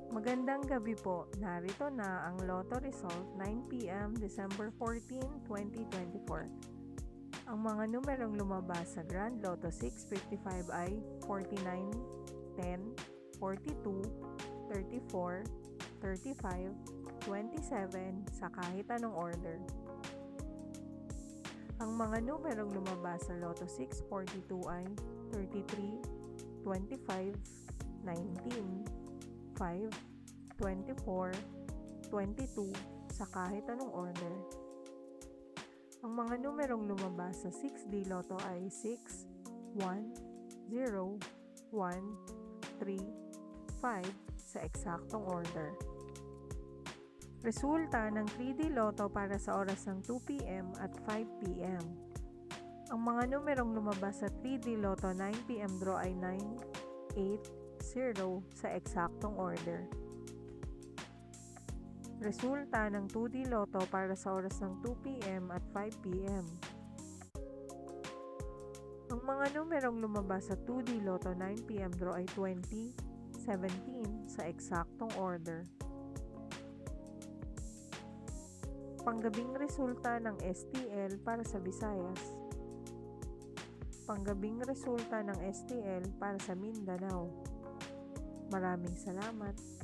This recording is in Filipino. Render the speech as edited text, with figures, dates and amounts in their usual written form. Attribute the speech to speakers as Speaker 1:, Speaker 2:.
Speaker 1: Magandang gabi po. Narito na ang Lotto result 9 p.m. December 14, 2024. Ang mga numerong lumabas sa Grand Lotto 655 ay 49, 10, 42, 34, 35, 27 sa kahit anong order. Ang mga numerong lumabas sa Lotto 642 ay 33, 25, 19, 5, 24, 22 sa kahit anong order. Ang mga numerong lumabas sa 6D Lotto ay 6, 1, 0, 1, 3, 5 sa eksaktong order. Resulta ng 3D Lotto para sa oras ng 2 p.m. at 5 p.m. Ang mga numerong lumabas sa 3D Lotto 9 p.m. draw ay 9, 8, 0 sa eksaktong order. Resulta ng 2D Lotto para sa oras ng 2 p.m. at 5 p.m. Ang mga numerong lumabas sa 2D Lotto 9 p.m. draw ay 20, 17 sa eksaktong order. Panggabing resulta ng STL para sa Visayas. Panggabing resulta ng STL para sa Mindanao. Maraming salamat.